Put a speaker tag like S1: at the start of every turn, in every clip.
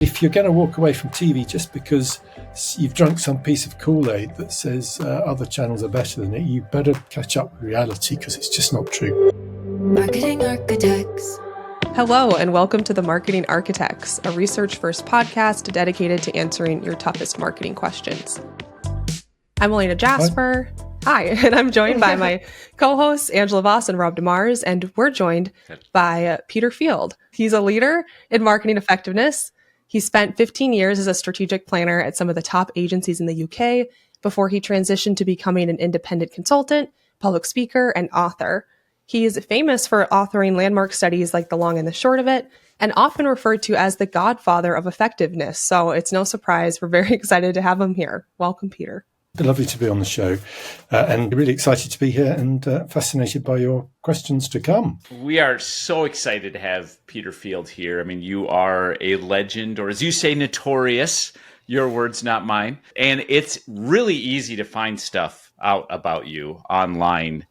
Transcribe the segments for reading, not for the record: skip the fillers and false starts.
S1: If you're going to walk away from TV just because you've drunk some piece of Kool-Aid that says other channels are better than it, you better catch up with reality because it's just not true.
S2: Marketing Architects.
S3: Hello, and welcome to the Marketing Architects, a research-first podcast dedicated to answering your toughest marketing questions. I'm Elena Jasper. Hi, and I'm joined by my co-hosts, Angela Voss and Rob DeMars, and we're joined by Peter Field. He's a leader in marketing effectiveness. He spent 15 years as a strategic planner at some of the top agencies in the UK before he transitioned to becoming an independent consultant, public speaker, and author. He is famous for authoring landmark studies like The Long and the Short of It, and often referred to as the godfather of effectiveness. So it's no surprise. We're very excited to have him here. Welcome, Peter.
S1: Lovely to be on the show and really excited to be here and fascinated by your questions to come.
S4: We are so excited to have Peter Field here. I mean, you are a legend, or as you say, notorious. Your words, not mine. And it's really easy to find stuff out about you online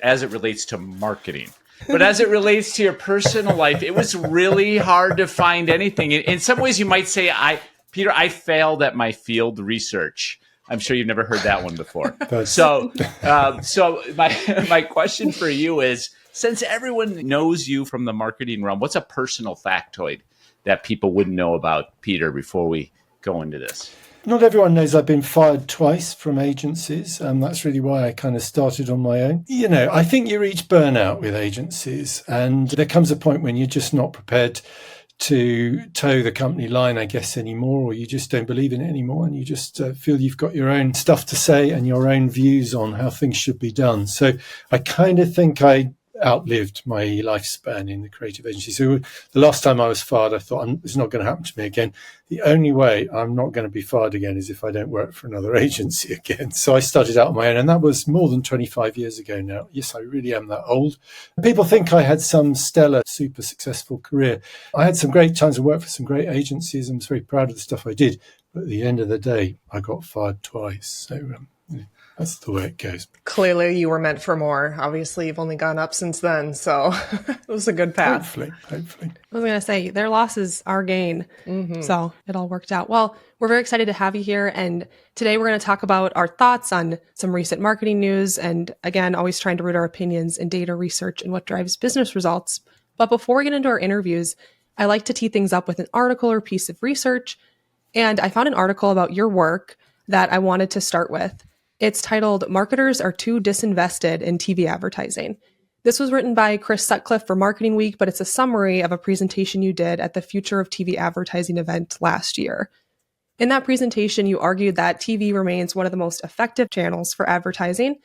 S4: as it relates to marketing. But as it relates to your personal life, it was really hard to find anything. In some ways, you might say, Peter, I failed at my field research. I'm sure you've never heard that one before. So my question for you is, since everyone knows you from the marketing realm, what's a personal factoid that people wouldn't know about Peter before we go into this?
S1: Not everyone knows I've been fired twice from agencies. That's really why I kind of started on my own. You know, I think you reach burnout with agencies, and there comes a point when you're just not prepared to toe the company line, I guess, anymore, or you just don't believe in it anymore, and you just feel you've got your own stuff to say and your own views on how things should be done. So I kind of think I outlived my lifespan in the creative agency. So the last time I was fired, I thought, it's not going to happen to me again. The only way I'm not going to be fired again is if I don't work for another agency again. So I started out on my own, and that was more than 25 years ago now. Yes, I really am that old. People think I had some stellar, super successful career. I had some great times of work for some great agencies. I'm very proud of the stuff I did. But at the end of the day, I got fired twice. So that's the way it goes.
S3: Clearly, you were meant for more. Obviously, you've only gone up since then, so it was a good path.
S1: Hopefully. I
S3: was going to say, their loss is our gain, so it all worked out. Well, we're very excited to have you here, and today we're going to talk about our thoughts on some recent marketing news, and again, always trying to root our opinions in data research and what drives business results. But before we get into our interviews, I like to tee things up with an article or piece of research, and I found an article about your work that I wanted to start with. It's titled, "Marketers Are Too Disinvested in TV Advertising." This was written by Chris Sutcliffe for Marketing Week, but it's a summary of a presentation you did at the Future of TV Advertising event last year. In that presentation, you argued that TV remains one of the most effective channels for advertising,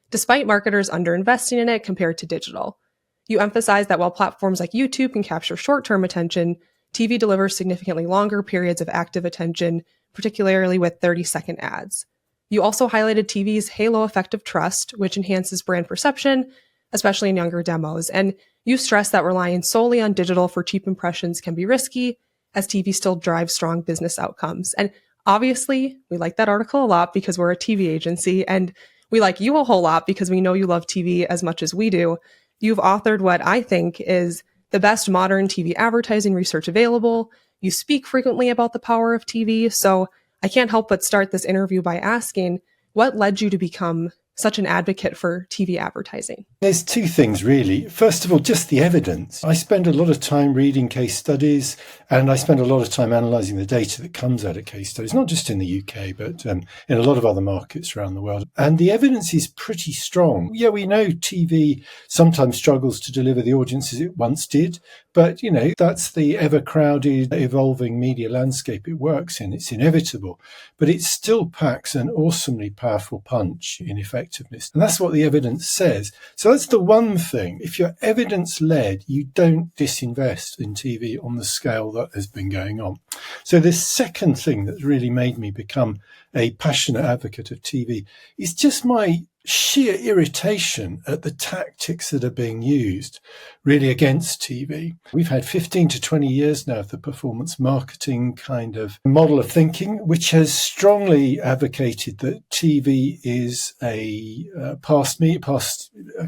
S3: despite marketers underinvesting in it compared to digital. You emphasized that while platforms like YouTube can capture short-term attention, TV delivers significantly longer periods of active attention, particularly with 30-second ads. You also highlighted TV's halo effect of trust, which enhances brand perception, especially in younger demos. And you stress that relying solely on digital for cheap impressions can be risky, as TV still drives strong business outcomes. And obviously, we like that article a lot because we're a TV agency, and we like you a whole lot because we know you love TV as much as we do. You've authored what I think is the best modern TV advertising research available. You speak frequently about the power of TV, so I can't help but start this interview by asking, what led you to become such an advocate for TV advertising?
S1: There's two things, really. First of all, just the evidence. I spend a lot of time reading case studies, and I spend a lot of time analysing the data that comes out of case studies, not just in the UK, but in a lot of other markets around the world. And the evidence is pretty strong. Yeah, we know TV sometimes struggles to deliver the audiences it once did, but, that's the ever-crowded, evolving media landscape it works in. It's inevitable, but it still packs an awesomely powerful punch in effectiveness. And that's what the evidence says. So that's the one thing. If you're evidence-led, you don't disinvest in TV on the scale that has been going on. So the second thing that's really made me become a passionate advocate of TV is just my sheer irritation at the tactics that are being used really against TV. We've had 15 to 20 years now of the performance marketing kind of model of thinking, which has strongly advocated that TV is a past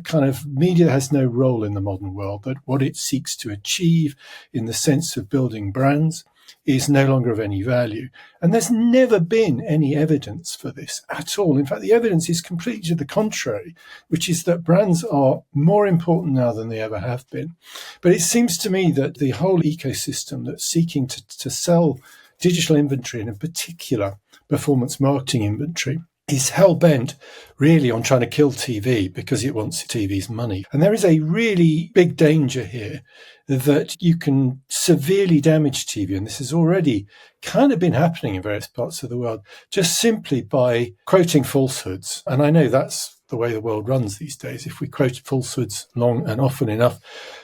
S1: kind of media that has no role in the modern world, that what it seeks to achieve in the sense of building brands is no longer of any value. And there's never been any evidence for this at all. In fact, the evidence is completely to the contrary, which is that brands are more important now than they ever have been. But it seems to me that the whole ecosystem that's seeking to sell digital inventory, and in particular performance marketing inventory, is hell-bent really on trying to kill TV because it wants TV's money. And there is a really big danger here that you can severely damage TV, and this has already kind of been happening in various parts of the world, just simply by quoting falsehoods. And I know that's the way the world runs these days. If we quote falsehoods long and often enough,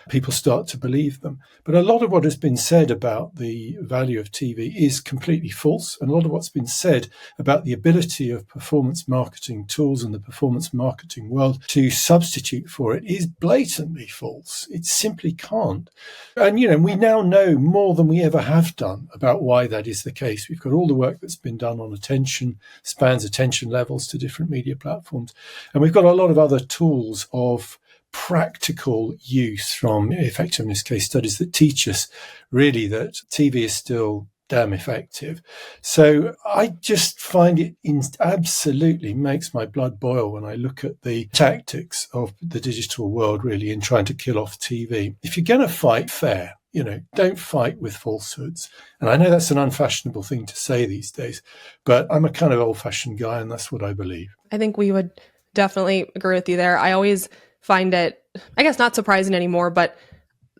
S1: people start to believe them. But a lot of what has been said about the value of TV is completely false. And a lot of what's been said about the ability of performance marketing tools and the performance marketing world to substitute for it is blatantly false. It simply can't. And, we now know more than we ever have done about why that is the case. We've got all the work that's been done on attention, spans attention levels to different media platforms. And we've got a lot of other tools of practical use from effectiveness case studies that teach us really that TV is still damn effective. So I just find it absolutely makes my blood boil when I look at the tactics of the digital world really in trying to kill off TV. If you're going to fight fair, don't fight with falsehoods. And I know that's an unfashionable thing to say these days, but I'm a kind of old-fashioned guy, and that's what I believe.
S3: I think we would definitely agree with you there. I always find it, I guess, not surprising anymore, but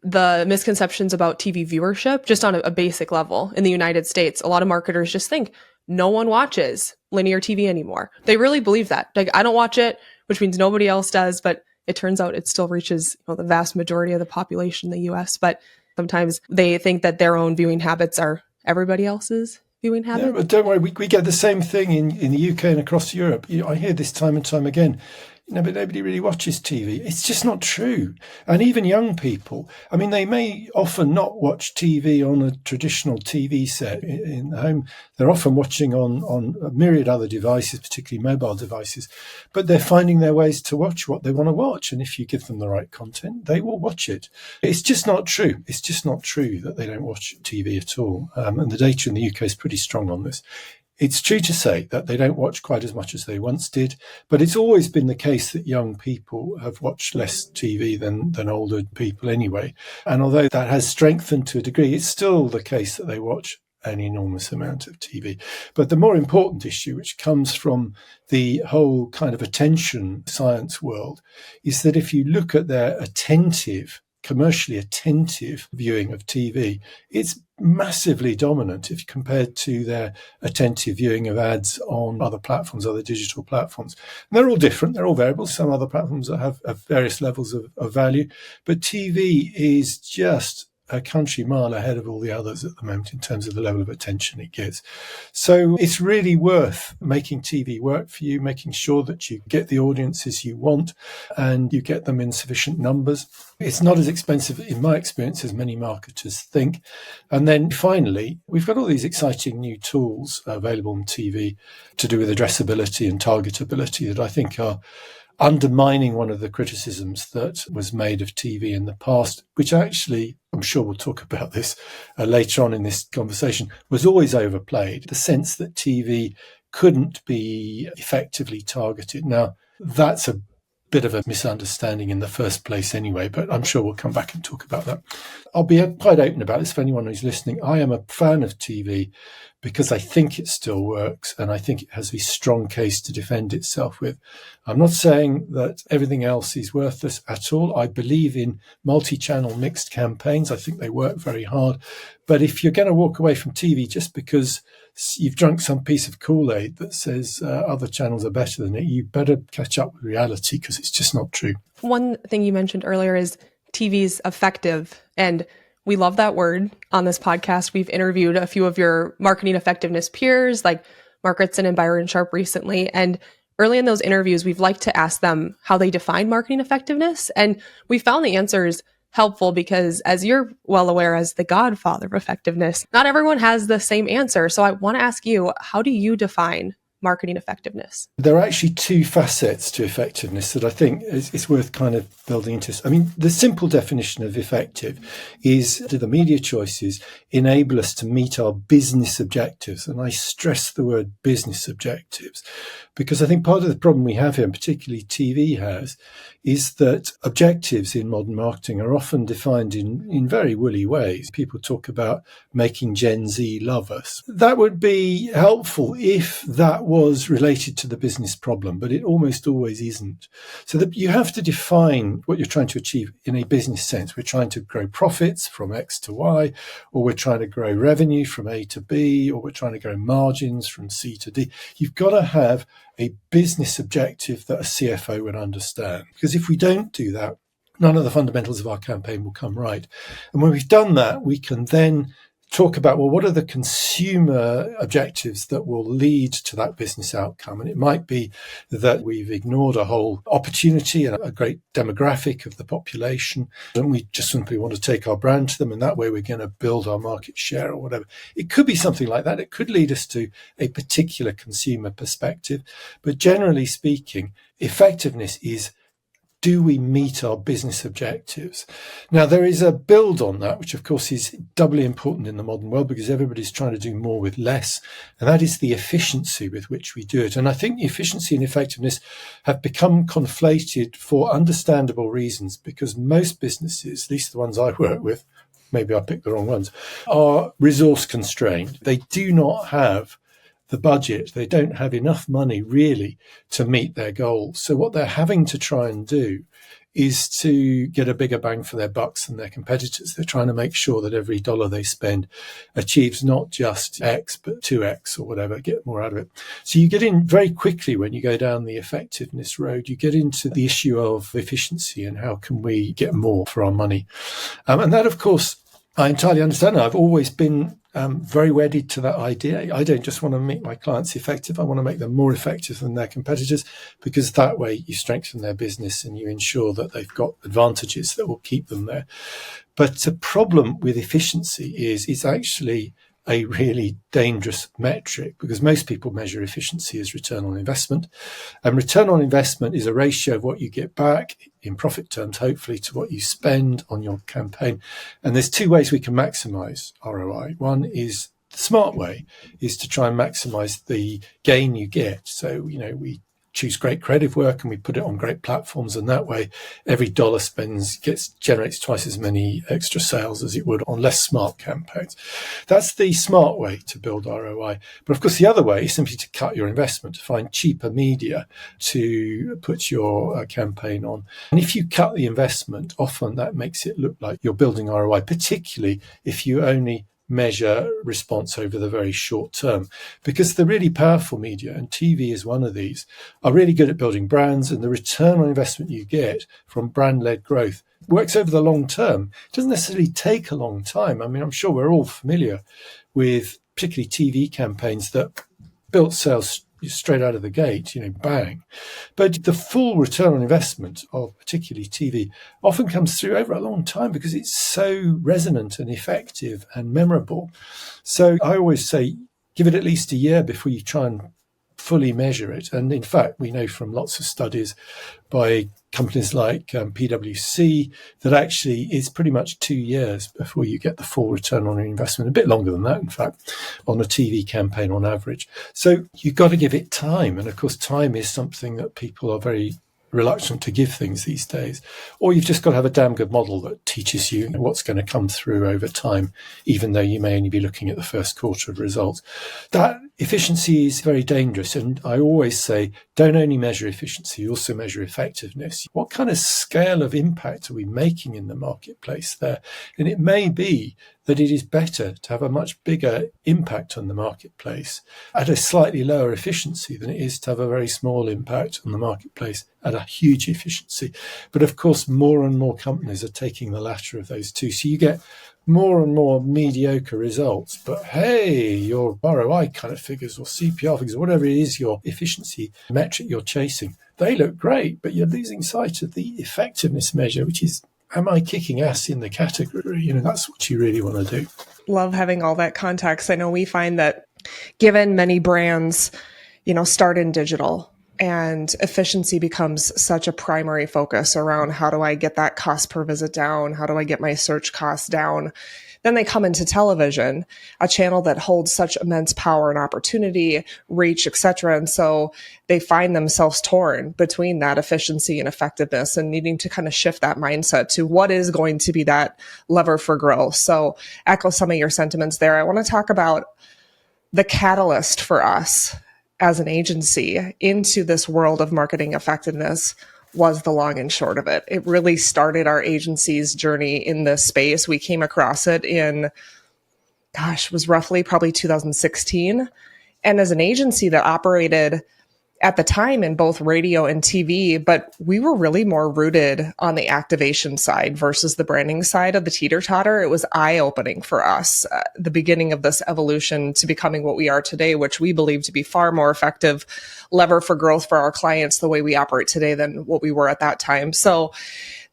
S3: the misconceptions about TV viewership, just on a basic level in the United States, a lot of marketers just think no one watches linear TV anymore. They really believe that. Like, I don't watch it, which means nobody else does, but it turns out it still reaches the vast majority of the population in the US. But sometimes they think that their own viewing habits are everybody else's viewing habits.
S1: No, but don't worry, we get the same thing in the UK and across Europe. I hear this time and time again. But nobody really watches TV. It's just not true. And even young people, they may often not watch TV on a traditional TV set in the home. They're often watching on a myriad other devices, particularly mobile devices, but they're finding their ways to watch what they want to watch. And if you give them the right content, they will watch it. It's just not true. It's just not true that they don't watch TV at all. And the data in the UK is pretty strong on this. It's true to say that they don't watch quite as much as they once did, but it's always been the case that young people have watched less TV than older people anyway. And although that has strengthened to a degree, it's still the case that they watch an enormous amount of TV. But the more important issue, which comes from the whole kind of attention science world, is that if you look at their commercially attentive viewing of TV, it's massively dominant if compared to their attentive viewing of ads on other platforms, other digital platforms. And they're all different. They're all variable. Some other platforms that have various levels of value, but TV is just a country mile ahead of all the others at the moment in terms of the level of attention it gets. So it's really worth making TV work for you, making sure that you get the audiences you want and you get them in sufficient numbers. It's not as expensive, in my experience, as many marketers think. And then finally, we've got all these exciting new tools available on TV to do with addressability and targetability that I think are undermining one of the criticisms that was made of TV in the past, which actually, I'm sure we'll talk about this later on in this conversation, was always overplayed. The sense that TV couldn't be effectively targeted. Now, that's a bit of a misunderstanding in the first place anyway, but I'm sure we'll come back and talk about that. I'll be quite open about this for anyone who's listening. I am a fan of TV because I think it still works and I think it has a strong case to defend itself with. I'm not saying that everything else is worthless at all. I believe in multi-channel mixed campaigns. I think they work very hard. But if you're going to walk away from TV just because you've drunk some piece of Kool-Aid that says other channels are better than it, you better catch up with reality because it's just not true. One
S3: thing you mentioned earlier is TV's effective, and we love that word on this podcast. We've interviewed a few of your marketing effectiveness peers like Mark Ritson and Byron Sharp recently. And early in those interviews, we've liked to ask them how they define marketing effectiveness. And we found the answers helpful because, as you're well aware, as the godfather of effectiveness, not everyone has the same answer. So I want to ask you, how do you define marketing effectiveness?
S1: There are actually two facets to effectiveness that I think is worth kind of building into. I mean, the simple definition of effective is, do the media choices enable us to meet our business objectives? And I stress the word business objectives, because I think part of the problem we have here, and particularly TV has, is that objectives in modern marketing are often defined in very woolly ways. People talk about making Gen Z love us. That would be helpful if that was related to the business problem, but it almost always isn't. So that you have to define what you're trying to achieve in a business sense. We're trying to grow profits from X to Y, or we're trying to grow revenue from A to B, or we're trying to grow margins from C to D. You've got to have a business objective that a CFO would understand. Because if we don't do that, none of the fundamentals of our campaign will come right. And when we've done that, we can then talk about, well, what are the consumer objectives that will lead to that business outcome? And it might be that we've ignored a whole opportunity and a great demographic of the population, and we just simply want to take our brand to them, and that way we're going to build our market share or whatever. It could be something like that. It could lead us to a particular consumer perspective. But generally speaking, effectiveness is, do we meet our business objectives? Now, there is a build on that, which of course is doubly important in the modern world because everybody's trying to do more with less. And that is the efficiency with which we do it. And I think efficiency and effectiveness have become conflated for understandable reasons, because most businesses, at least the ones I work with, maybe I picked the wrong ones, are resource constrained. They do not have the budget. They don't have enough money really to meet their goals. So what they're having to try and do is to get a bigger bang for their bucks than their competitors. They're trying to make sure that every dollar they spend achieves not just X, but 2X or whatever, get more out of it. So you get in very quickly when you go down the effectiveness road, you get into the issue of efficiency and how can we get more for our money. And that, of course, I entirely understand. I've always been very wedded to that idea. I don't just want to make my clients effective. I want to make them more effective than their competitors, because that way you strengthen their business and you ensure that they've got advantages that will keep them there. But the problem with efficiency is it's actually a really dangerous metric, because most people measure efficiency as return on investment. And return on investment is a ratio of what you get back in profit terms, hopefully, to what you spend on your campaign. And there's two ways we can maximize ROI. One is the smart way, is to try and maximize the gain you get. So, we choose great creative work and we put it on great platforms, and that way every dollar generates twice as many extra sales as it would on less smart campaigns. That's the smart way to build ROI. But of course, the other way is simply to cut your investment, to find cheaper media to put your campaign on. And if you cut the investment, often that makes it look like you're building ROI, particularly if you only measure response over the very short term, because the really powerful media, and TV is one of these, are really good at building brands, and the return on investment you get from brand-led growth works over the long term. It doesn't necessarily take a long time. I mean, I'm sure we're all familiar with particularly TV campaigns that built sales straight out of the gate, bang. But the full return on investment of particularly TV often comes through over a long time because it's so resonant and effective and memorable. So I always say, give it at least a year before you try and fully measure it. And in fact, we know from lots of studies by companies like PwC that actually it's pretty much 2 years before you get the full return on your investment, a bit longer than that, in fact, on a TV campaign on average. So you've got to give it time. And of course, time is something that people are very reluctant to give things these days. Or you've just got to have a damn good model that teaches you what's going to come through over time, even though you may only be looking at the first quarter of results. That efficiency is very dangerous. And I always say, don't only measure efficiency, also measure effectiveness. What kind of scale of impact are we making in the marketplace there? And it may be that it is better to have a much bigger impact on the marketplace at a slightly lower efficiency than it is to have a very small impact on the marketplace at a huge efficiency. But of course, more and more companies are taking the latter of those two. So you get more and more mediocre results. But hey, your ROI kind of figures or CPR figures, or whatever it is, your efficiency metric you're chasing, they look great, but you're losing sight of the effectiveness measure, which is, am I kicking ass in the category? That's what you really want to do.
S5: Love having all that context. I know we find that given many brands start in digital. And efficiency becomes such a primary focus around how do I get that cost per visit down? How do I get my search costs down? Then they come into television, a channel that holds such immense power and opportunity, reach, etc. And so they find themselves torn between that efficiency and effectiveness and needing to kind of shift that mindset to what is going to be that lever for growth. So echo some of your sentiments there. I want to talk about the catalyst for us as an agency into this world of marketing effectiveness was the long and short of it. It really started our agency's journey in this space. We came across it in, was roughly probably 2016. And as an agency that operated at the time in both radio and TV, but we were really more rooted on the activation side versus the branding side of the teeter-totter. It was eye-opening for us, the beginning of this evolution to becoming what we are today, which we believe to be far more effective lever for growth for our clients the way we operate today than what we were at that time. So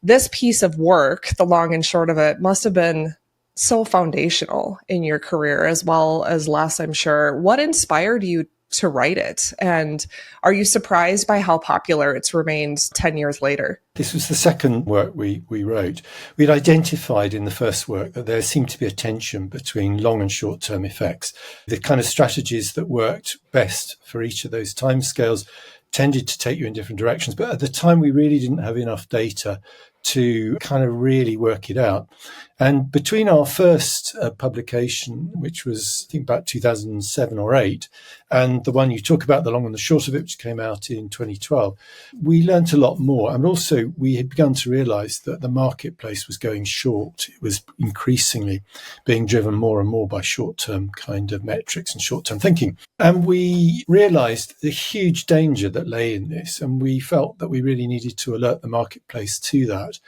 S5: this piece of work, the long and short of it, must have been so foundational in your career as well as Les, I'm sure. What inspired you to write it? And are you surprised by how popular it's remained 10 years later?
S1: This was the second work we wrote. We'd identified in the first work that there seemed to be a tension between long and short-term effects. The kind of strategies that worked best for each of those timescales tended to take you in different directions. But at the time, we really didn't have enough data to kind of really work it out. And between our first publication, which was, I think, about 2007 or 8, and the one you talk about, the long and the short of it, which came out in 2012, we learnt a lot more. And also, we had begun to realize that the marketplace was going short. It was increasingly being driven more and more by short-term kind of metrics and short-term thinking. And we realized the huge danger that lay in this. And we felt that we really needed to alert the marketplace to that,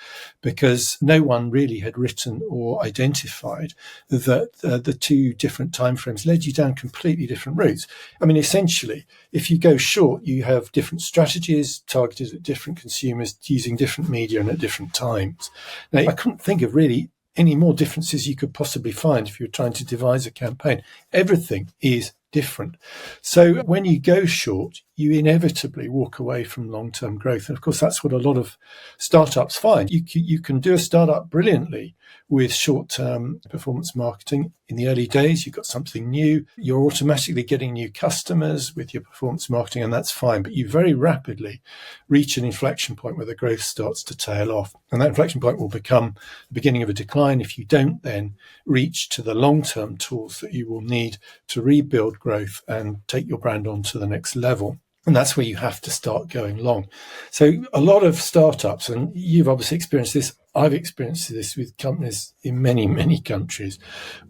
S1: because no one really had written or identified that the two different timeframes led you down completely different routes. I mean, essentially, if you go short, you have different strategies targeted at different consumers using different media and at different times. Now, I couldn't think of really any more differences you could possibly find if you were trying to devise a campaign. Everything is different. So when you go short, you inevitably walk away from long-term growth. And of course, that's what a lot of startups find. You can do a startup brilliantly with short-term performance marketing. In the early days, you've got something new. You're automatically getting new customers with your performance marketing, and that's fine. But you very rapidly reach an inflection point where the growth starts to tail off. And that inflection point will become the beginning of a decline if you don't then reach to the long-term tools that you will need to rebuild growth and take your brand on to the next level. And that's where you have to start going long. So a lot of startups, and you've obviously experienced this, I've experienced this with companies in many, many countries,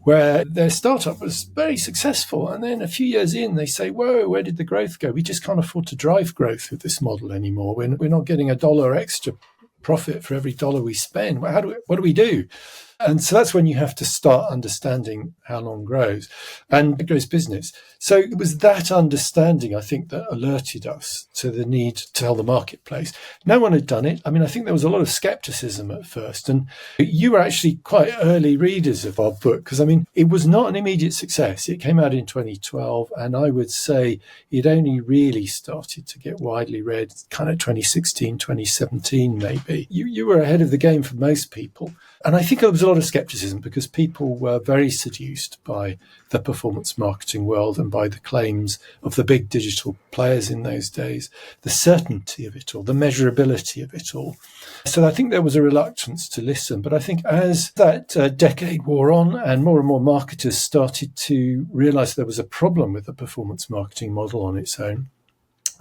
S1: where their startup was very successful. And then a few years in, they say, whoa, where did the growth go? We just can't afford to drive growth with this model anymore. We're not getting $1 extra profit for every dollar we spend. What do we do? And so that's when you have to start understanding how long grows and it grows business. So it was that understanding, I think, that alerted us to the need to tell the marketplace. No one had done it. I mean, I think there was a lot of skepticism at first. And you were actually quite early readers of our book because, I mean, it was not an immediate success. It came out in 2012. And I would say it only really started to get widely read kind of 2016, 2017, maybe. You were ahead of the game for most people. And I think there was a lot of skepticism because people were very seduced by the performance marketing world and by the claims of the big digital players in those days, the certainty of it all, the measurability of it all. So I think there was a reluctance to listen. But I think as that decade wore on and more marketers started to realize there was a problem with the performance marketing model on its own,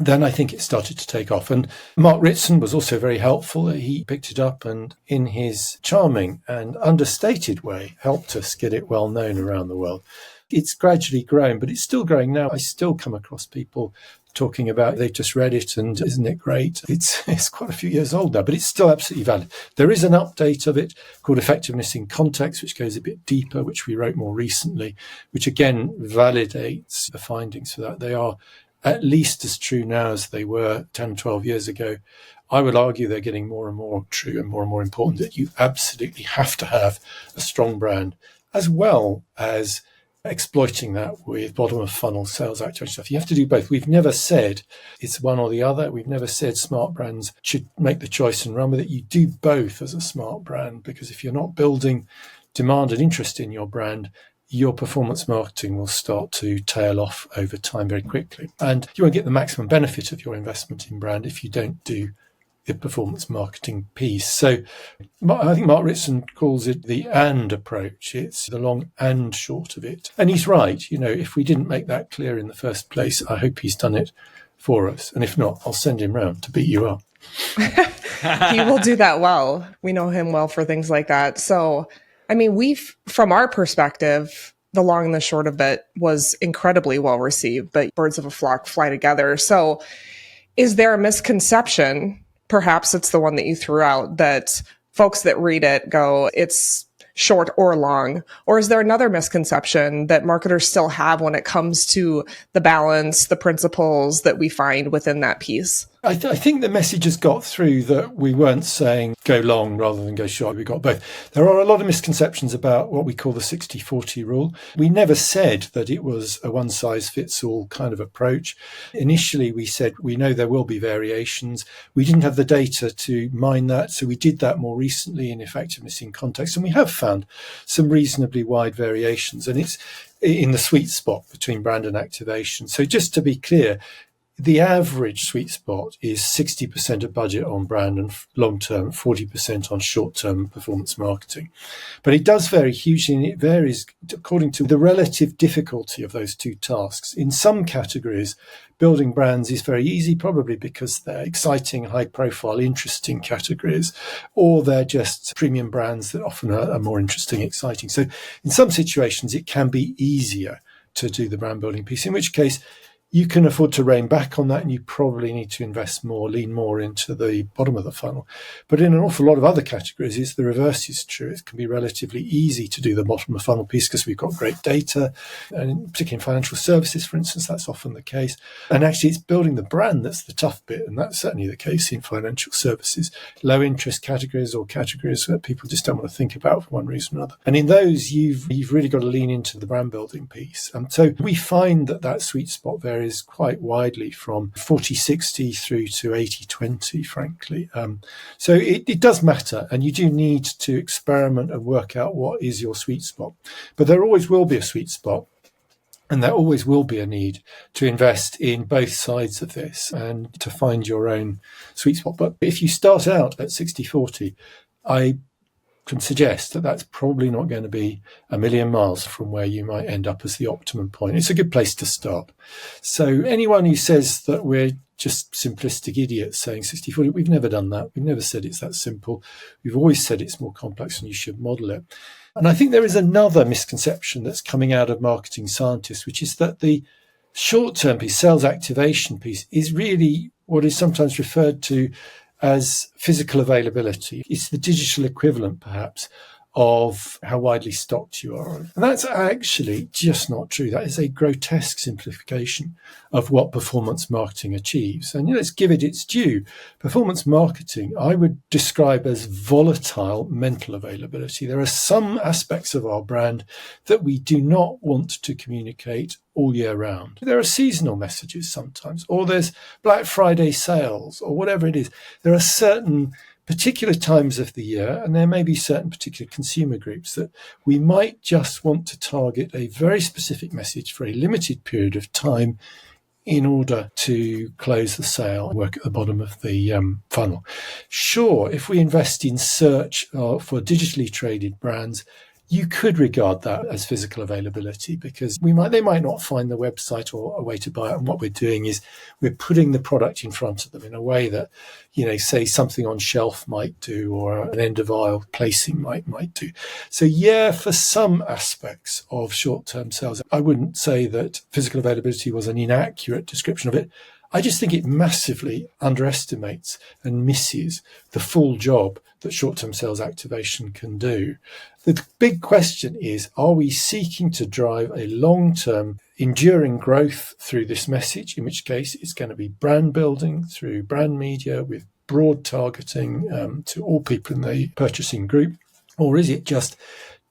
S1: then I think it started to take off. And Mark Ritson was also very helpful. He picked it up and in his charming and understated way helped us get it well known around the world. It's gradually grown, but it's still growing now. I still come across people talking about they've just read it and isn't it great? It's quite a few years old now, but it's still absolutely valid. There is an update of it called Effectiveness in Context, which goes a bit deeper, which we wrote more recently, which again validates the findings for that. They are at least as true now as they were 10, 12 years ago. I would argue they're getting more and more true and more important, that you absolutely have to have a strong brand as well as exploiting that with bottom of funnel sales activation stuff. You have to do both. We've never said it's one or the other. We've never said smart brands should make the choice and run with it. You do both as a smart brand, because if you're not building demand and interest in your brand, your performance marketing will start to tail off over time very quickly. And you won't get the maximum benefit of your investment in brand if you don't do the performance marketing piece. So I think Mark Ritson calls it the and approach. It's the long and short of it. And he's right. If we didn't make that clear in the first place, I hope he's done it for us. And if not, I'll send him round to beat you up.
S5: He will do that well. We know him well for things like that. So, from our perspective, the long and the short of it was incredibly well received, but birds of a flock fly together. So is there a misconception, perhaps it's the one that you threw out, that folks that read it go, it's short or long? Or is there another misconception that marketers still have when it comes to the balance, the principles that we find within that piece?
S1: I think the message has got through that we weren't saying go long rather than go short. We got both. There are a lot of misconceptions about what we call the 60-40 rule. We never said that it was a one-size-fits-all kind of approach. Initially, we said we know there will be variations. We didn't have the data to mine that, so we did that more recently in effectiveness in context, and we have found some reasonably wide variations, and it's in the sweet spot between brand and activation. So just to be clear, the average sweet spot is 60% of budget on brand and long-term, 40% on short-term performance marketing. But it does vary hugely, and it varies according to the relative difficulty of those two tasks. In some categories, building brands is very easy, probably because they're exciting, high-profile, interesting categories, or they're just premium brands that often are more interesting, exciting. So in some situations, it can be easier to do the brand building piece, in which case you can afford to rein back on that, and you probably need to invest more, lean more into the bottom of the funnel. But in an awful lot of other categories, it's the reverse is true. It can be relatively easy to do the bottom of the funnel piece because we've got great data, and particularly in financial services, for instance, that's often the case. And actually, it's building the brand that's the tough bit, and that's certainly the case in financial services. Low interest categories or categories that people just don't want to think about for one reason or another. And in those, you've really got to lean into the brand building piece. So we find that sweet spot varies quite widely from 40-60 through to 80-20, frankly. So it does matter, and you do need to experiment and work out what is your sweet spot. But there always will be a sweet spot, and there always will be a need to invest in both sides of this and to find your own sweet spot. But if you start out at 60-40, I can suggest that that's probably not going to be a million miles from where you might end up as the optimum point. It's a good place to start. So anyone who says that we're just simplistic idiots saying 60-40, we've never done that. We've never said it's that simple. We've always said it's more complex and you should model it. And I think there is another misconception that's coming out of marketing scientists, which is that the short-term piece, sales activation piece, is really what is sometimes referred to as physical availability. It's the digital equivalent, perhaps, of how widely stocked you are. And that's actually just not true. That is a grotesque simplification of what performance marketing achieves. And let's give it its due. Performance marketing, I would describe as volatile mental availability. There are some aspects of our brand that we do not want to communicate all year round. There are seasonal messages sometimes, or there's Black Friday sales, or whatever it is. There are certain particular times of the year, and there may be certain particular consumer groups that we might just want to target a very specific message for a limited period of time in order to close the sale and work at the bottom of the funnel. Sure, if we invest in search for digitally traded brands, you could regard that as physical availability, because they might not find the website or a way to buy it. And what we're doing is we're putting the product in front of them in a way that, say something on shelf might do, or an end of aisle placing might do. So yeah, for some aspects of short-term sales, I wouldn't say that physical availability was an inaccurate description of it. I just think it massively underestimates and misses the full job that short-term sales activation can do. The big question is, are we seeking to drive a long-term enduring growth through this message, in which case it's going to be brand building through brand media with broad targeting to all people in the purchasing group? Or is it just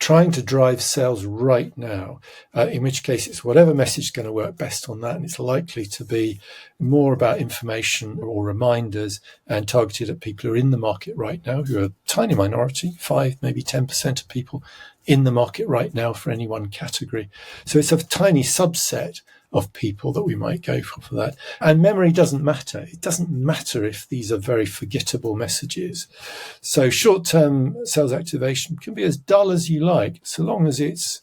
S1: trying to drive sales right now, in which case it's whatever message is going to work best on that. And it's likely to be more about information or reminders and targeted at people who are in the market right now, who are a tiny minority, 5, maybe 10% of people in the market right now for any one category. So it's a tiny subset of people that we might go for that. And memory doesn't matter. It doesn't matter if these are very forgettable messages. So short-term sales activation can be as dull as you like, so long as it's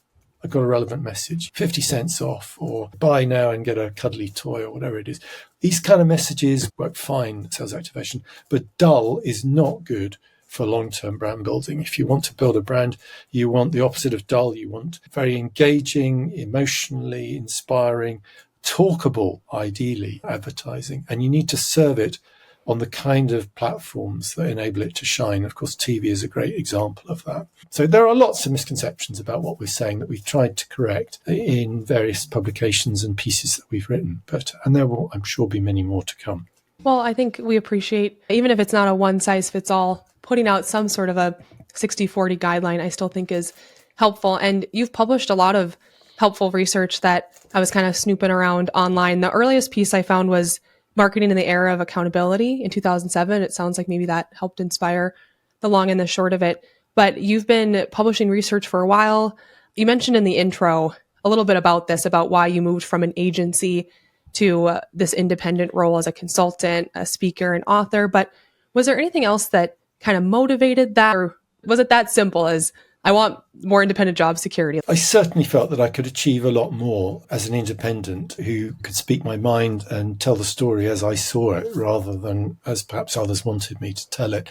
S1: got a relevant message, 50 cents off, or buy now and get a cuddly toy, or whatever it is. These kind of messages work fine, sales activation, but dull is not good for long-term brand building. If you want to build a brand, you want the opposite of dull. You want very engaging, emotionally inspiring, talkable, ideally, advertising. And you need to serve it on the kind of platforms that enable it to shine. Of course, TV is a great example of that. So there are lots of misconceptions about what we're saying that we've tried to correct in various publications and pieces that we've written. And there will, I'm sure, be many more to come.
S3: Well, I think we appreciate, even if it's not a one-size-fits-all, putting out some sort of a 60-40 guideline, I still think is helpful. And you've published a lot of helpful research that I was kind of snooping around online. The earliest piece I found was Marketing in the Era of Accountability in 2007. It sounds like maybe that helped inspire the long and the short of it. But you've been publishing research for a while. You mentioned in the intro a little bit about this, about why you moved from an agency to this independent role as a consultant, a speaker, and author. But was there anything else that kind of motivated that, or was it that simple as I want more independent job security?
S1: I certainly felt that I could achieve a lot more as an independent who could speak my mind and tell the story as I saw it rather than as perhaps others wanted me to tell it.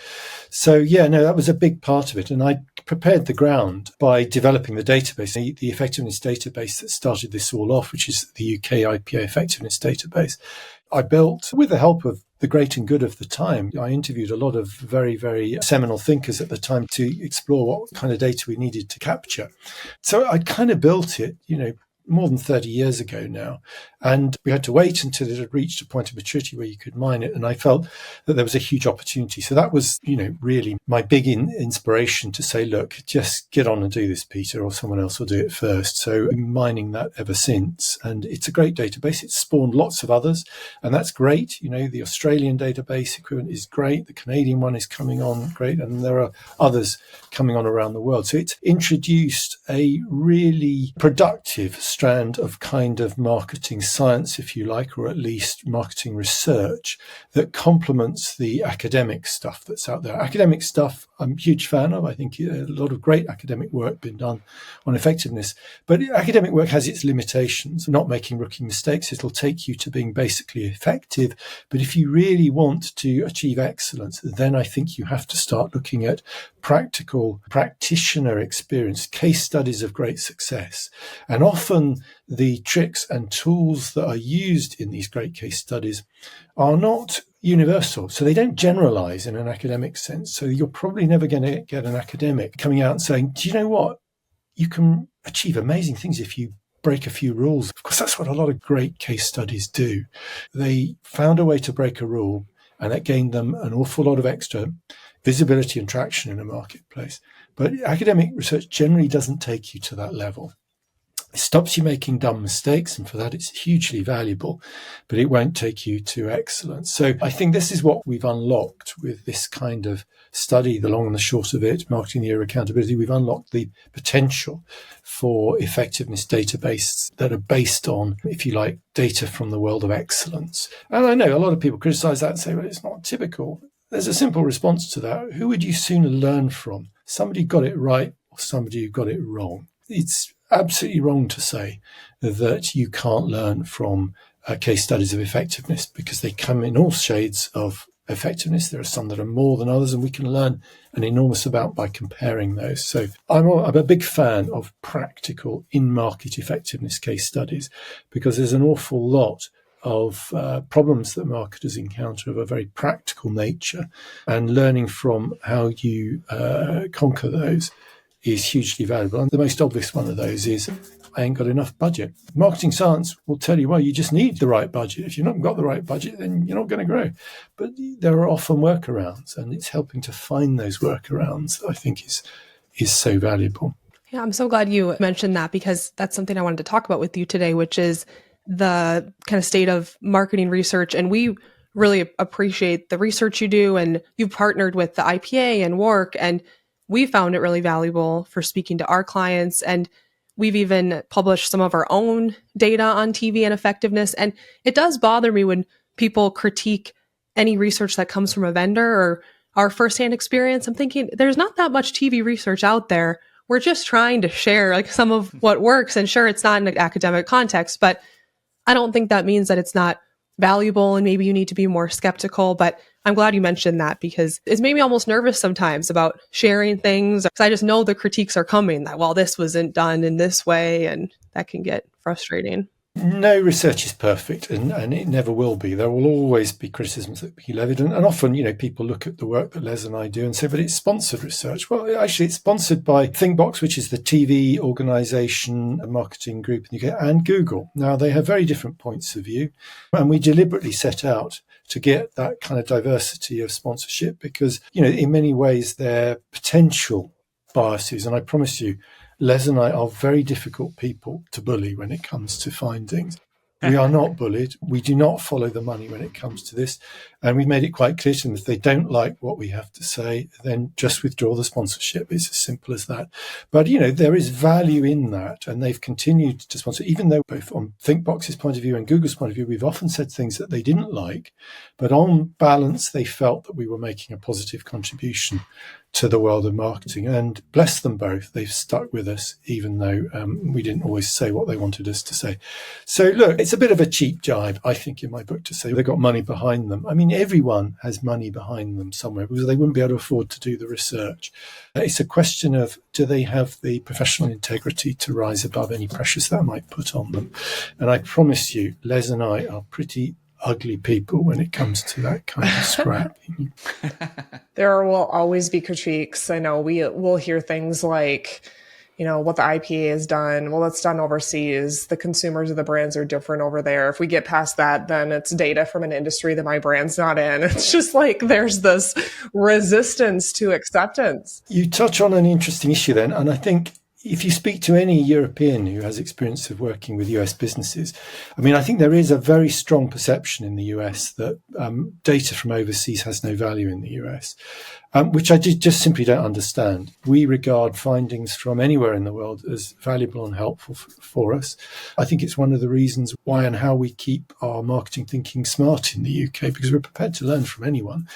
S1: So, yeah, no, that was a big part of it. And I prepared the ground by developing the database, the effectiveness database that started this all off, which is the UK IPA effectiveness database. I built, with the help of the great and good of the time, I interviewed a lot of very, very seminal thinkers at the time to explore what kind of data we needed to capture. So I kind of built it, more than 30 years ago now. And we had to wait until it had reached a point of maturity where you could mine it. And I felt that there was a huge opportunity. So that was, really my big inspiration to say, look, just get on and do this, Peter, or someone else will do it first. So I've been mining that ever since. And it's a great database. It's spawned lots of others. And that's great. The Australian database equivalent is great. The Canadian one is coming on great. And there are others coming on around the world. So it's introduced a really productive strand of kind of marketing science, if you like, or at least marketing research that complements the academic stuff that's out there. Academic stuff, I'm a huge fan of. I think a lot of great academic work been done on effectiveness. But academic work has its limitations. Not making rookie mistakes. It'll take you to being basically effective. But if you really want to achieve excellence, then I think you have to start looking at practical practitioner experience, case studies of great success. And often the tricks and tools that are used in these great case studies are not universal. So they don't generalize in an academic sense. So you're probably never going to get an academic coming out and saying, do you know what? You can achieve amazing things if you break a few rules. Of course, that's what a lot of great case studies do. They found a way to break a rule, and that gained them an awful lot of extra visibility and traction in a marketplace. But academic research generally doesn't take you to that level. It stops you making dumb mistakes, and for that it's hugely valuable, but it won't take you to excellence. So I think this is what we've unlocked with this kind of study, the long and the short of it, Marketing in the Era of Accountability. We've unlocked the potential for effectiveness databases that are based on, if you like, data from the world of excellence. And I know a lot of people criticize that and say, well, it's not typical. There's a simple response to that. Who would you sooner learn from? Somebody who got it right or somebody who got it wrong? It's absolutely wrong to say that you can't learn from case studies of effectiveness, because they come in all shades of effectiveness. There are some that are more than others, and we can learn an enormous amount by comparing those. So I'm a big fan of practical in-market effectiveness case studies, because there's an awful lot of problems that marketers encounter of a very practical nature, and learning from how you conquer those is hugely valuable. And the most obvious one of those is, I ain't got enough budget. Marketing science will tell you, well, you just need the right budget. If you've not got the right budget, then you're not going to grow. But there are often workarounds, and it's helping to find those workarounds that I think is so valuable.
S3: Yeah, I'm so glad you mentioned that because that's something I wanted to talk about with you today, which is the kind of state of marketing research. And we really appreciate the research you do. And you've partnered with the IPA and WARC, and we found it really valuable for speaking to our clients. And we've even published some of our own data on TV and effectiveness. And it does bother me when people critique any research that comes from a vendor or our firsthand experience. I'm thinking there's not that much TV research out there. We're just trying to share like some of what works. And sure, it's not in an academic context, but I don't think that means that it's not valuable and maybe you need to be more skeptical. But I'm glad you mentioned that because it's made me almost nervous sometimes about sharing things because I just know the critiques are coming that, well, this wasn't done in this way, and that can get frustrating.
S1: No research is perfect, and it never will be. There will always be criticisms that be levied. And often, people look at the work that Les and I do and say, but it's sponsored research. Well, actually, it's sponsored by ThinkBox, which is the TV organisation, a marketing group in the UK, and Google. Now, they have very different points of view. And we deliberately set out to get that kind of diversity of sponsorship because, in many ways, they're potential biases. And I promise you, Les and I are very difficult people to bully when it comes to findings. We are not bullied. We do not follow the money when it comes to this. And we've made it quite clear to them if they don't like what we have to say, then just withdraw the sponsorship. It's as simple as that. But, there is value in that. And they've continued to sponsor, even though both on ThinkBox's point of view and Google's point of view, we've often said things that they didn't like. But on balance, they felt that we were making a positive contribution to the world of marketing. And bless them both, they've stuck with us, even though we didn't always say what they wanted us to say. So look, it's a bit of a cheap jibe, I think, in my book to say they've got money behind them. I mean, everyone has money behind them somewhere because they wouldn't be able to afford to do the research. It's a question of, do they have the professional integrity to rise above any pressures that might put on them? And I promise you, Les and I are pretty ugly people when it comes to that kind of scrapping.
S5: There will always be critiques. I know we'll hear things like, what the IPA has done. Well, it's done overseas. The consumers of the brands are different over there. If we get past that, then it's data from an industry that my brand's not in. It's just like there's this resistance to acceptance.
S1: You touch on an interesting issue then, and I think if you speak to any European who has experience of working with US businesses, I think there is a very strong perception in the US that data from overseas has no value in the US, which I just simply don't understand. We regard findings from anywhere in the world as valuable and helpful for us. I think it's one of the reasons why and how we keep our marketing thinking smart in the UK, because we're prepared to learn from anyone.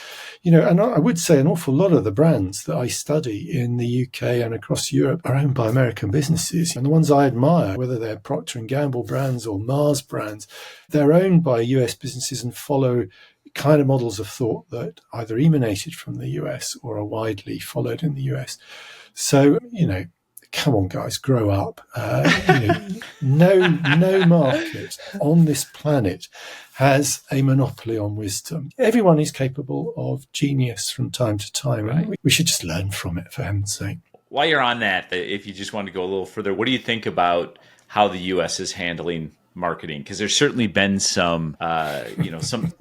S1: And I would say an awful lot of the brands that I study in the UK and across Europe are owned by American businesses. And the ones I admire, whether they're Procter & Gamble brands or Mars brands, they're owned by US businesses and follow kind of models of thought that either emanated from the US or are widely followed in the US. So, come on, guys, grow up. No market on this planet has a monopoly on wisdom. Everyone is capable of genius from time to time. Right. And we should just learn from it, for heaven's sake.
S4: While you're on that, if you just want to go a little further, what do you think about how the U.S. is handling marketing? Because there's certainly been some, some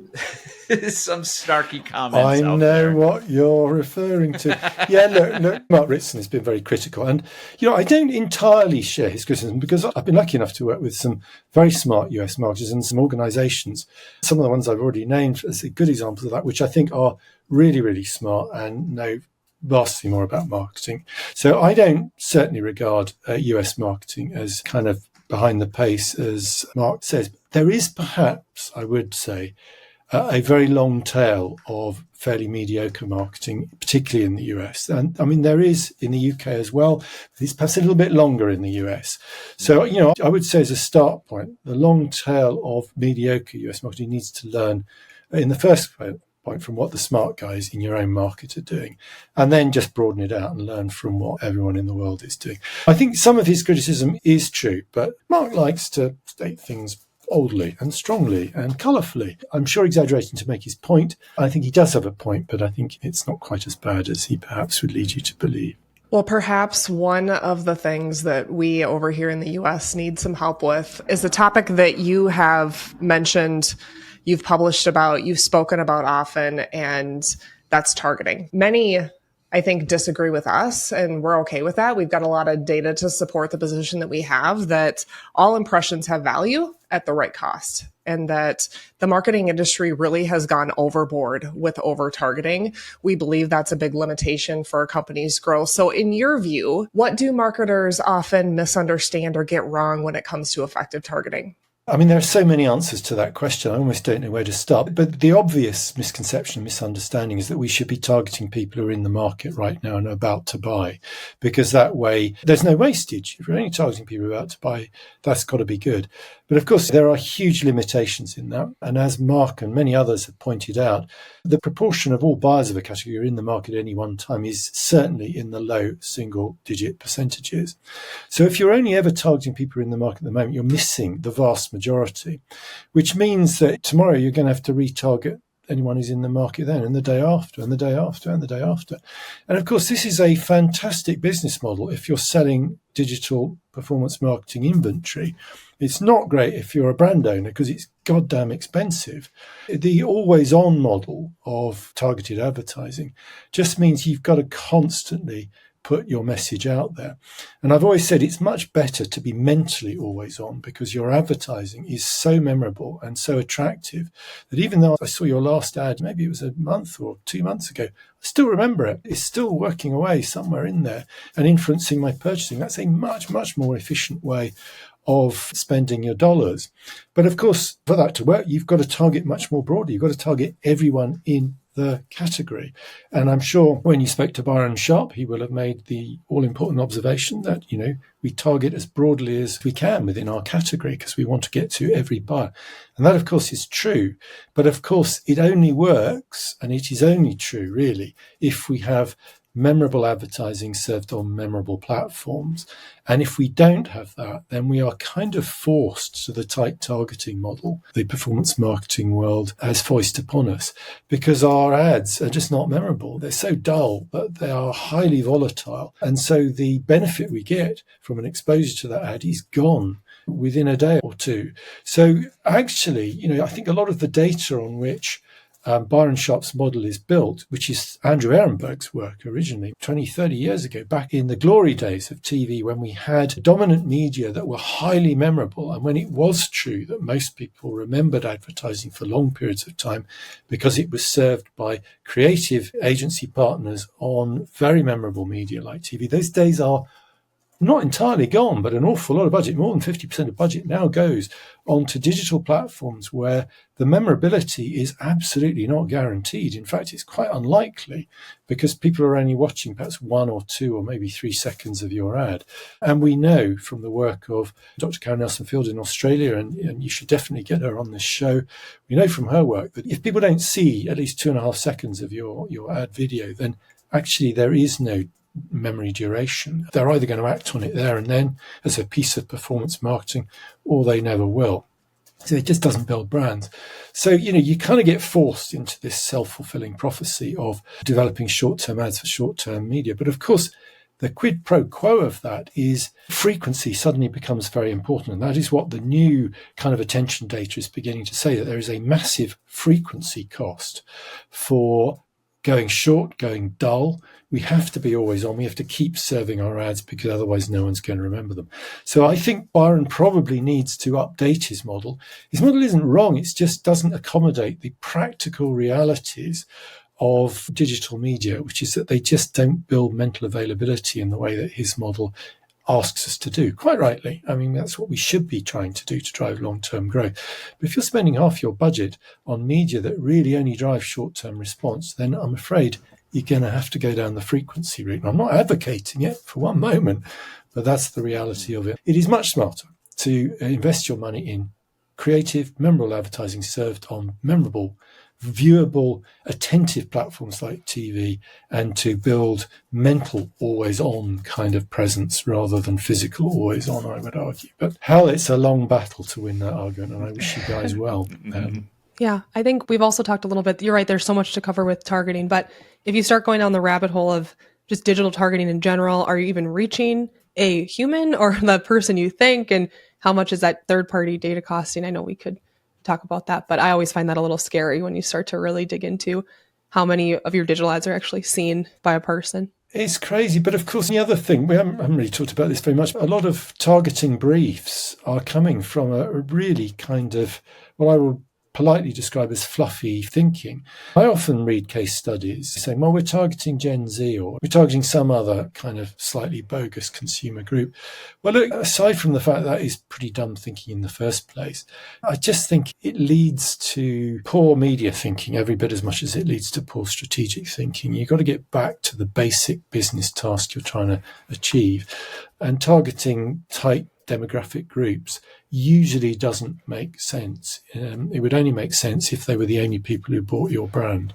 S4: snarky comments.
S1: I know what you're referring to. Yeah, look, Mark Ritson has been very critical. And, I don't entirely share his criticism because I've been lucky enough to work with some very smart US marketers and some organizations. Some of the ones I've already named as good examples of that, which I think are really, really smart and know vastly more about marketing. So I don't certainly regard US marketing as kind of behind the pace, as Mark says. There is perhaps, I would say, a very long tail of fairly mediocre marketing, particularly in the US. And there is in the UK as well. It's perhaps a little bit longer in the US. So, I would say as a start point, the long tail of mediocre US marketing needs to learn in the first point from what the smart guys in your own market are doing, and then just broaden it out and learn from what everyone in the world is doing. I think some of his criticism is true, but Mark likes to state things boldly and strongly and colourfully. I'm sure exaggerating to make his point. I think he does have a point, but I think it's not quite as bad as he perhaps would lead you to believe.
S5: Well, perhaps one of the things that we over here in the US need some help with is a topic that you have mentioned, you've published about, you've spoken about often, and that's targeting. Many I think, disagree with us, and we're okay with that. We've got a lot of data to support the position that we have, that all impressions have value at the right cost, and that the marketing industry really has gone overboard with over-targeting. We believe that's a big limitation for a company's growth. So in your view, what do marketers often misunderstand or get wrong when it comes to effective targeting?
S1: I mean, there are so many answers to that question. I almost don't know where to start. But the obvious misconception and misunderstanding is that we should be targeting people who are in the market right now and are about to buy, because that way there's no wastage. If you're only targeting people who are about to buy, that's got to be good. But of course, there are huge limitations in that. And as Mark and many others have pointed out, the proportion of all buyers of a category who are in the market at any one time is certainly in the low single-digit percentages. So if you're only ever targeting people who are in the market at the moment, you're missing the vast majority, which means that tomorrow you're going to have to retarget anyone who's in the market then, and the day after, and the day after, and the day after. And of course, this is a fantastic business model if you're selling digital performance marketing inventory. It's not great if you're a brand owner because it's goddamn expensive. The always on model of targeted advertising just means you've got to constantly put your message out there. And I've always said it's much better to be mentally always on, because your advertising is so memorable and so attractive that even though I saw your last ad, maybe it was a month or 2 months ago, I still remember it. It's still working away somewhere in there and influencing my purchasing. That's a much, much more efficient way of spending your dollars. But of course, for that to work, you've got to target much more broadly. You've got to target everyone in the category. And I'm sure when you spoke to Byron Sharp, he will have made the all-important observation that, we target as broadly as we can within our category because we want to get to every buyer. And that, of course, is true. But of course, it only works, and it is only true, really, if we have memorable advertising served on memorable platforms. And if we don't have that, then we are kind of forced to the tight targeting model the performance marketing world has foisted upon us, because our ads are just not memorable. They're so dull, but they are highly volatile. And so the benefit we get from an exposure to that ad is gone within a day or two. So actually, I think a lot of the data on which Byron Sharp's model is built, which is Andrew Ehrenberg's work originally, 20, 30 years ago, back in the glory days of TV, when we had dominant media that were highly memorable, and when it was true that most people remembered advertising for long periods of time because it was served by creative agency partners on very memorable media like TV. Those days are not entirely gone, but an awful lot of budget, more than 50% of budget now goes onto digital platforms where the memorability is absolutely not guaranteed. In fact, it's quite unlikely because people are only watching perhaps 1 or 2 or maybe 3 seconds of your ad. And we know from the work of Dr. Karen Nelson-Field in Australia, and you should definitely get her on this show, we know from her work that if people don't see at least 2.5 seconds of your ad video, then actually there is no memory duration. They're either going to act on it there and then as a piece of performance marketing, or they never will. So it just doesn't build brands. So, you kind of get forced into this self-fulfilling prophecy of developing short-term ads for short-term media. But of course, the quid pro quo of that is frequency suddenly becomes very important. And that is what the new kind of attention data is beginning to say, that there is a massive frequency cost for going short, going dull. We have to be always on. We have to keep serving our ads because otherwise no one's going to remember them. So I think Byron probably needs to update his model. His model isn't wrong. It just doesn't accommodate the practical realities of digital media, which is that they just don't build mental availability in the way that his model asks us to do, quite rightly. I mean, that's what we should be trying to do to drive long-term growth. But if you're spending half your budget on media that really only drives short-term response, then I'm afraid you're going to have to go down the frequency route. And I'm not advocating it for one moment, but that's the reality of it. It is much smarter to invest your money in creative, memorable advertising served on memorable, viewable, attentive platforms like TV, and to build mental always-on kind of presence rather than physical always-on, I would argue. But hell, it's a long battle to win that argument, and I wish you guys well.
S3: Yeah, I think we've also talked a little bit, you're right, there's so much to cover with targeting, but if you start going down the rabbit hole of just digital targeting in general, are you even reaching a human or the person you think, and how much is that third-party data costing? I know we could talk about that, but I always find that a little scary when you start to really dig into how many of your digital ads are actually seen by a person.
S1: It's crazy. But of course, the other thing, we haven't really talked about this very much, but a lot of targeting briefs are coming from a really kind of what I will politely describe as fluffy thinking. I often read case studies saying, well, we're targeting Gen Z or we're targeting some other kind of slightly bogus consumer group. Well, look, aside from the fact that is pretty dumb thinking in the first place, I just think it leads to poor media thinking every bit as much as it leads to poor strategic thinking. You've got to get back to the basic business task you're trying to achieve. And targeting tight demographic groups usually doesn't make sense. It would only make sense if they were the only people who bought your brand.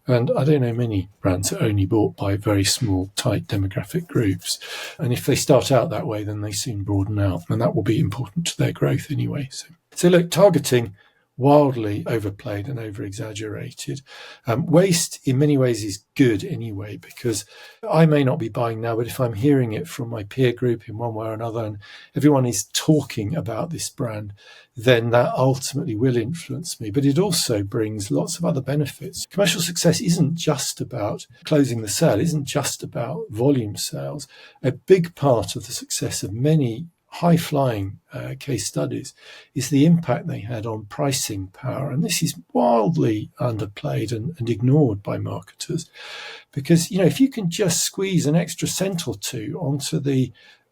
S1: And I don't know many brands that are only bought by very small, tight demographic groups. And if they start out that way, then they soon broaden out. And that will be important to their growth anyway. So look, targeting, wildly overplayed and over-exaggerated. Waste, in many ways, is good anyway, because I may not be buying now, but if I'm hearing it from my peer group in one way or another, and everyone is talking about this brand, then that ultimately will influence me. But it also brings lots of other benefits. Commercial success isn't just about closing the sale, isn't just about volume sales. A big part of the success of many high-flying case studies is the impact they had on pricing power. And this is wildly underplayed and ignored by marketers. Because, if you can just squeeze an extra cent or two onto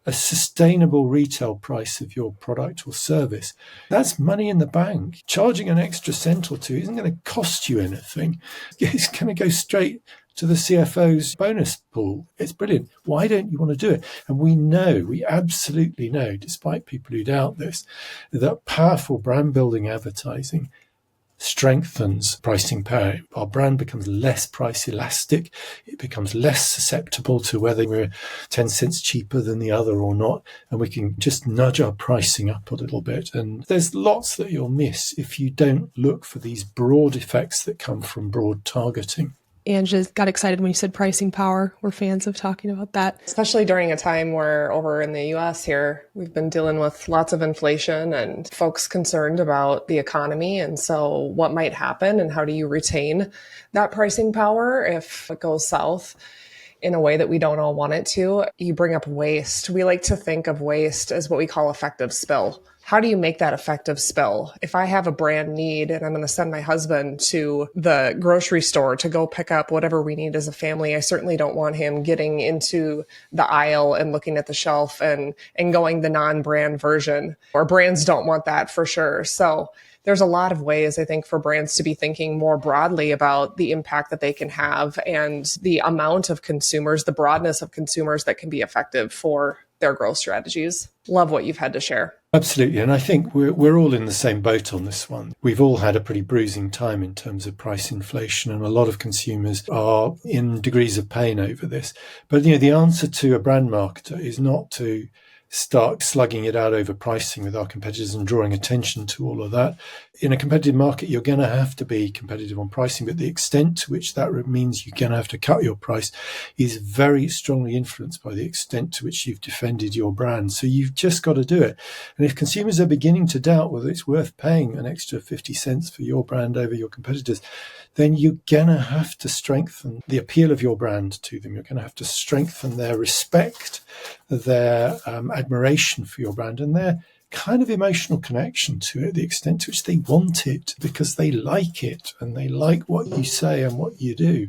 S1: a sustainable retail price of your product or service, that's money in the bank. Charging an extra cent or two isn't going to cost you anything. It's going to go straight to the CFO's bonus pool. It's brilliant. Why don't you want to do it? And we absolutely know, despite people who doubt this, that powerful brand building advertising strengthens pricing power. Our brand becomes less price elastic. It becomes less susceptible to whether we're 10 cents cheaper than the other or not. And we can just nudge our pricing up a little bit. And there's lots that you'll miss if you don't look for these broad effects that come from broad targeting.
S3: Angela got excited when you said pricing power. We're fans of talking about that.
S5: Especially during a time where over in the US here, we've been dealing with lots of inflation and folks concerned about the economy. And so what might happen and how do you retain that pricing power if it goes south in a way that we don't all want it to? You bring up waste. We like to think of waste as what we call effective spill. How do you make that effective spill? If I have a brand need and I'm going to send my husband to the grocery store to go pick up whatever we need as a family, I certainly don't want him getting into the aisle and looking at the shelf and going the non-brand version. Or brands don't want that for sure. So there's a lot of ways, I think, for brands to be thinking more broadly about the impact that they can have and the amount of consumers, the broadness of consumers that can be effective for their growth strategies. Love what you've had to share.
S1: Absolutely. And I think we're all in the same boat on this one. We've all had a pretty bruising time in terms of price inflation, and a lot of consumers are in degrees of pain over this. But, the answer to a brand marketer is not to start slugging it out over pricing with our competitors and drawing attention to all of that. In a competitive market, you're going to have to be competitive on pricing, but the extent to which that means you're going to have to cut your price is very strongly influenced by the extent to which you've defended your brand. So you've just got to do it. And if consumers are beginning to doubt whether it's worth paying an extra 50 cents for your brand over your competitors, then you're going to have to strengthen the appeal of your brand to them. You're going to have to strengthen their respect, their admiration for your brand, and their kind of emotional connection to it, the extent to which they want it because they like it and they like what you say and what you do.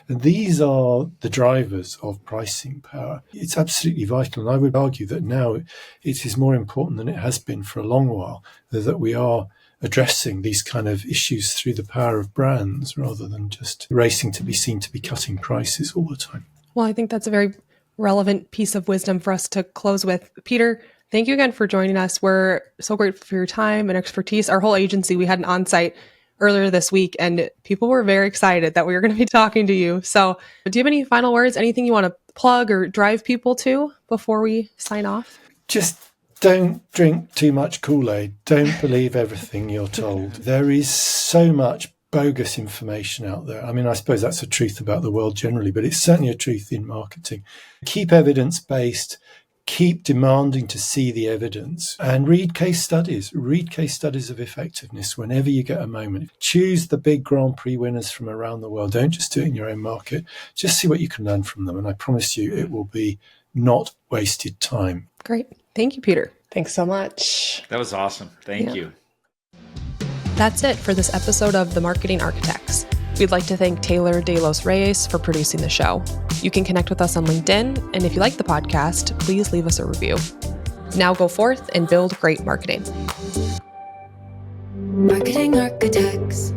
S1: And these are the drivers of pricing power. It's absolutely vital. And I would argue that now it is more important than it has been for a long while that we are addressing these kind of issues through the power of brands rather than just racing to be seen to be cutting prices all the time.
S3: Well, I think that's a very relevant piece of wisdom for us to close with. Peter, thank you again for joining us. We're so grateful for your time and expertise. Our whole agency, we had an on-site earlier this week, and people were very excited that we were going to be talking to you. So do you have any final words, anything you want to plug or drive people to before we sign off?
S1: Just don't drink too much Kool-Aid. Don't believe everything you're told. There is so much bogus information out there. I mean, I suppose that's a truth about the world generally, but it's certainly a truth in marketing. Keep evidence-based. keep demanding to see the evidence and read case studies. Read case studies of effectiveness whenever you get a moment. Choose the big Grand Prix winners from around the world. Don't just do it in your own market. Just see what you can learn from them. And I promise you it will be not wasted time.
S3: Great. Thank you, Peter.
S5: Thanks so much.
S4: That was awesome. Thank you.
S3: That's it for this episode of The Marketing Architects. We'd like to thank Taylor De Los Reyes for producing the show. You can connect with us on LinkedIn, and if you like the podcast, please leave us a review. Now go forth and build great marketing.
S2: Marketing Architects.